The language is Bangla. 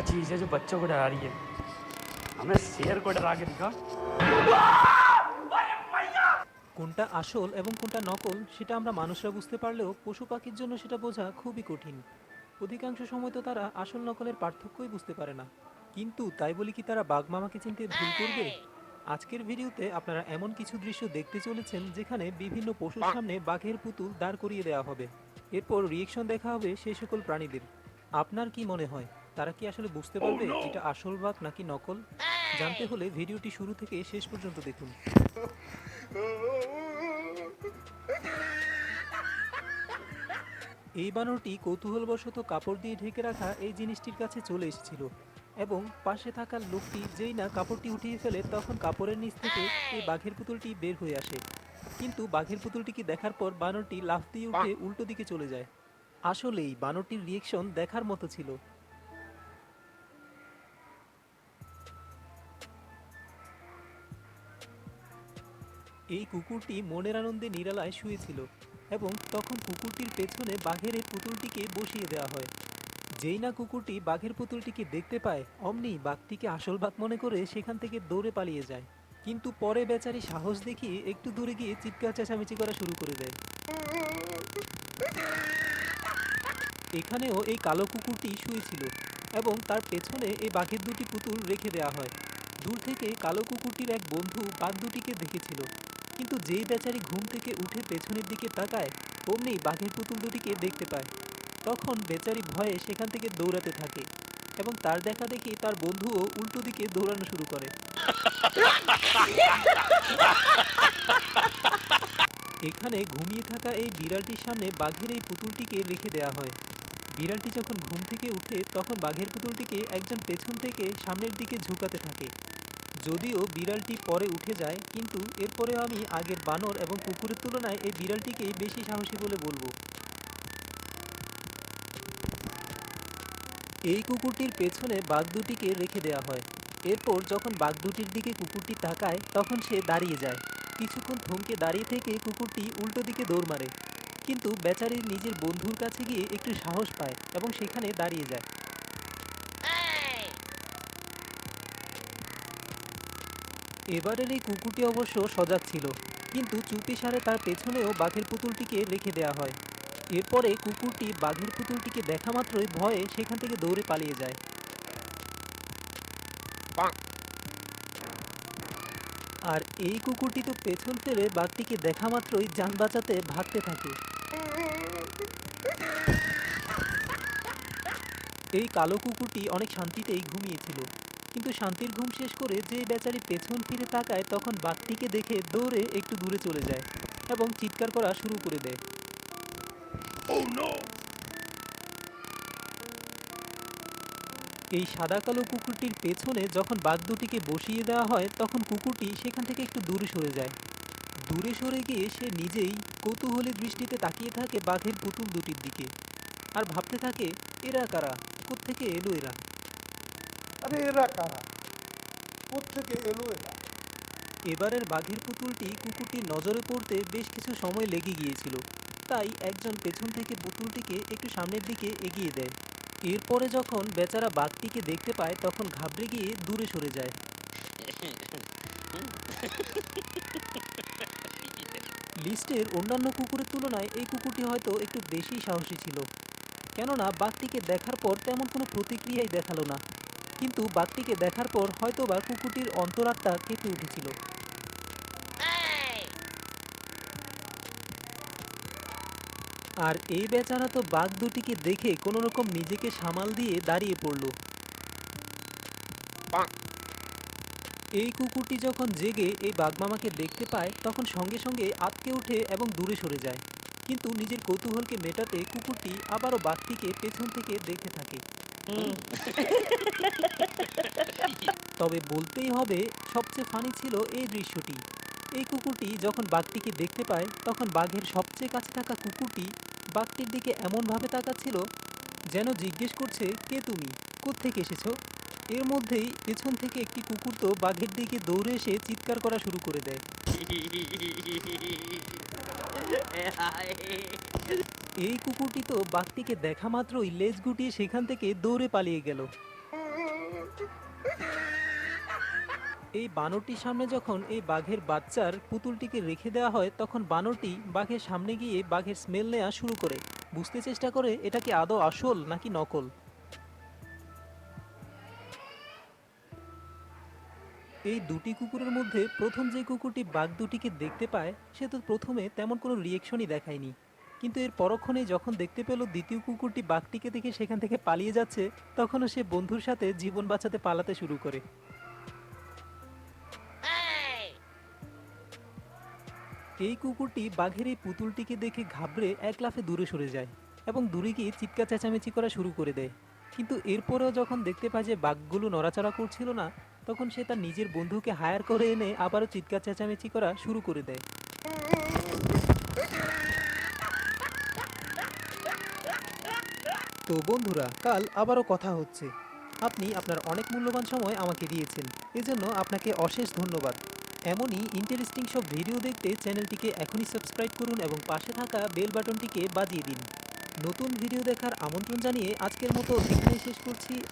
चीज है जो बच्चों को डरा रही है हमें शेर को डरा के दिखा। কোনটা আসল এবং কোনটা নকল সেটা আমরা মানুষরা বুঝতে পারলেও পশু পাখির জন্য সেটা বোঝা খুবই কঠিন। অধিকাংশ সময় তো তারা আসল নকলের পার্থক্যই বুঝতে পারে না। কিন্তু তাই বলি কি তারা বাঘ মামাকে চিনতে ভুল করবে? আজকের ভিডিওতে আপনারা এমন কিছু দৃশ্য দেখতে চলেছেন যেখানে বিভিন্ন পশুর সামনে বাঘের পুতুল দাঁড় করিয়ে দেওয়া হবে। এরপর রিয়েকশন দেখা হবে সেই সকল প্রাণীদের। আপনার কি মনে হয় তারা কি আসলে বুঝতে পারবে এটা আসল বাঘ নাকি নকল? জানতে হলে ভিডিওটি শুরু থেকে শেষ পর্যন্ত দেখুন। এই বানরটি কৌতূহলবশত কাপড় দিয়ে ঢেকে রাখা এই জিনিসটির কাছে চলে এসেছিল এবং পাশে থাকা লোকটি যেই না কাপড়টি উঠিয়ে ফেলে তখন কাপড়ের নিচ থেকে এই বাঘের পুতুলটি বের হয়ে আসে। কিন্তু বাঘের পুতুলটিকে দেখার পর বানরটি লাফ দিয়ে উঠে উল্টো দিকে চলে যায়। আসলেই বানরটির রিয়েকশন দেখার মতো ছিল। এই কুকুরটি মনের আনন্দে নিরালায় শুয়েছিল এবং তখন কুকুরটির পেছনে বাঘের এই পুতুলটিকে বসিয়ে দেওয়া হয়। যেই না কুকুরটি বাঘের পুতুলটিকে দেখতে পায় অমনি বাঘটিকে আসল বাঘ মনে করে সেখান থেকে দৌড়ে পালিয়ে যায়। কিন্তু পরে বেচারি সাহস দেখিয়ে একটু দূরে গিয়ে চিৎকার চেঁচামেচি করা শুরু করে দেয়। এখানেও এই কালো কুকুরটি শুয়েছিল এবং তার পেছনে এই বাঘের দুটি পুতুল রেখে দেওয়া হয়। দূর থেকে কালো কুকুরটির এক বন্ধু বাঘ দুটিকে দেখেছিল, কিন্তু যেই বেচারি ঘুম থেকে উঠে পেছনের দিকে তাকায় অমনি বাঘের পুতুল দুটিকে দেখতে পায়। তখন বেচারি ভয়ে সেখান থেকে দৌড়াতে থাকে এবং তার দেখা দেখি তার বন্ধুও উল্টো দিকে দৌড়ানো শুরু করে। এখানে ঘুমিয়ে থাকা এই বিড়ালটির সামনে বাঘের এই পুতুলটিকে রেখে দেওয়া হয়। বিড়ালটি যখন ঘুম থেকে উঠে তখন বাঘের পুতুলটিকে একজন পেছন থেকে সামনের দিকে ঝুঁকাতে থাকে। যদিও বিড়ালটি পরে উঠে যায়, কিন্তু এরপরেও আমি আগের বানর এবং কুকুরের তুলনায় এই বিড়ালটিকেই বেশি সাহসী বলে বলবো। এই কুকুরটির পেছনে বাঘ দুটিকে রেখে দেওয়া হয়। এরপর যখন বাঘ দুটির দিকে কুকুরটি তাকায় তখন সে দাঁড়িয়ে যায়। কিছুক্ষণ থমকে দাঁড়িয়ে থেকে কুকুরটি উল্টো দিকে দৌড় মারে, কিন্তু বেচারির নিজের বন্ধুর কাছে গিয়ে একটু সাহস পায় এবং সেখানে দাঁড়িয়ে যায়। এবারের এই কুকুরটি অবশ্য সজাগ ছিল, কিন্তু চুপিসারে তার পেছনেও বাঘের পুতুলটিকে রেখে দেওয়া হয়। এরপরে কুকুরটি বাঘের পুতুলটিকে দেখা মাত্রই ভয়ে সেখান থেকে দৌড়ে পালিয়ে যায়। আর এই কুকুরটি তো পেছন ফেলে বাঘটিকে দেখা মাত্রই যান বাঁচাতে ভাগতে থাকে। এই কালো কুকুরটি অনেক শান্তিতেই ঘুমিয়েছিল, কিন্তু শান্তির ঘুম শেষ করে যে বেচারি পেছন ফিরে তাকায় তখন বাঘটিকে দেখে দৌড়ে একটু দূরে চলে যায় এবং চিৎকার করা শুরু করে দেয়। এই সাদা কালো কুকুরটির পেছনে যখন বাঘ দুটিকে বসিয়ে দেওয়া হয় তখন কুকুরটি সেখান থেকে একটু দূরে সরে যায়। দূরে সরে গিয়ে সে নিজেই কৌতূহলী দৃষ্টিতে তাকিয়ে থাকে বাঘের পুতুল দুটির দিকে আর ভাবতে থাকে, এরা কারা, কোত্থেকে এলো এরা? আরে এরা কারা, কোত্থেকে এলো এরা? এবারের বাঘের পুতুলটি কুকুরটির নজরে পড়তে বেশ কিছু সময় লেগে গিয়েছিল, তাই একজন পেছন থেকে পুতুলটিকে একটু সামনের দিকে এগিয়ে দেয়। এরপরে যখন বেচারা বাঘটিকে দেখতে পায় তখন ঘাবড়ে গিয়ে দূরে সরে যায়। লিস্টের অন্যান্য কুকুরের তুলনায় এই কুকুরটি হয়তো একটু বেশি সাহসী ছিল, কেননা বাঘটিকে দেখার পর তেমন কোনো প্রতিক্রিয়াই দেখালো না। কিন্তু বাঘটিকে দেখার পর হয়তোবা কুকুরটির অন্তরাত্মা কেঁপে উঠেছিল। আর এই বেচারা তো বাঘ দুটিকে দেখে কোনো রকম নিজেকে সামাল দিয়ে দাঁড়িয়ে পড়ল। এই কুকুরটি যখন জেগে এই বাঘমামাকে দেখতে পায় তখন সঙ্গে সঙ্গে আঁতকে ওঠে এবং দূরে সরে যায়। কিন্তু নিজের কৌতূহলকে মেটাতে কুকুরটি আবারও বাঘটিকে পেছন থেকে দেখতে থাকে। তবে বলতেই হবে সবচেয়ে ফানি ছিল এই দৃশ্যটি। এই কুকুরটি যখন বাঘটিকে দেখতে পায় তখন বাঘের সবচেয়ে কাছে থাকা কুকুরটি বাঘটির দিকে এমনভাবে তাকাচ্ছিল যেন জিজ্ঞেস করছে, কে তুমি, কোত্থেকে এসেছো? এর মধ্যেই পেছন থেকে একটি কুকুর তো বাঘের দিকে দৌড়ে এসে চিৎকার করা শুরু করে দেয়। এই কুকুরটি তো বাঘটিকে দেখা মাত্রই লেজ গুটিয়ে সেখান থেকে দৌড়ে পালিয়ে গেল। এই বানরটির সামনে যখন এই বাঘের বাচ্চার পুতুলটিকে রেখে দেওয়া হয় তখন বানরটি বাঘের সামনে গিয়ে বাঘের স্মেল নেওয়া শুরু করে, বুঝতে চেষ্টা করে এটা কি আদৌ আসল নাকি নকল। এই দুটি কুকুরের মধ্যে প্রথম যে কুকুরটি বাঘ দুটিকে দেখতে পায় সে তো প্রথমে তেমন কোনো রিয়েকশনই দেখায়নি, কিন্তু এর পরক্ষণে যখন দেখতে পেল দ্বিতীয় কুকুরটি বাঘটিকে দেখে সেখান থেকে পালিয়ে যাচ্ছে, তখনও সে বন্ধুর সাথে জীবন বাঁচাতে পালাতে শুরু করে। এই কুকুরটি বাঘের এই পুতুলটিকে দেখে ঘাবড়ে এক লাফে দূরে সরে যায় এবং দূরে গিয়ে চিৎকার চেঁচামেচি করা শুরু করে দেয়। কিন্তু এরপরেও যখন দেখতে পায় যে বাঘগুলো নড়াচড়া করছিল না, তখন সে তার নিজের বন্ধুকে হায়ার করে এনে আবারও চিৎকার চেঁচামেচি করা শুরু করে দেয়। তো বন্ধুরা, কাল আবারও কথা হচ্ছে। আপনি আপনার অনেক মূল্যবান সময় আমাকে দিয়েছেন, এজন্য আপনাকে অশেষ ধন্যবাদ। এমনই ইন্টারেস্টিং সব ভিডিও দেখতে চ্যানেলটিকে এখনই সাবস্ক্রাইব করুন এবং পাশে থাকা বেল বাটনটিকে বাজিয়ে দিন। নতুন ভিডিও দেখার আমন্ত্রণ জানিয়ে আজকের মতো এখানেই শেষ করছি।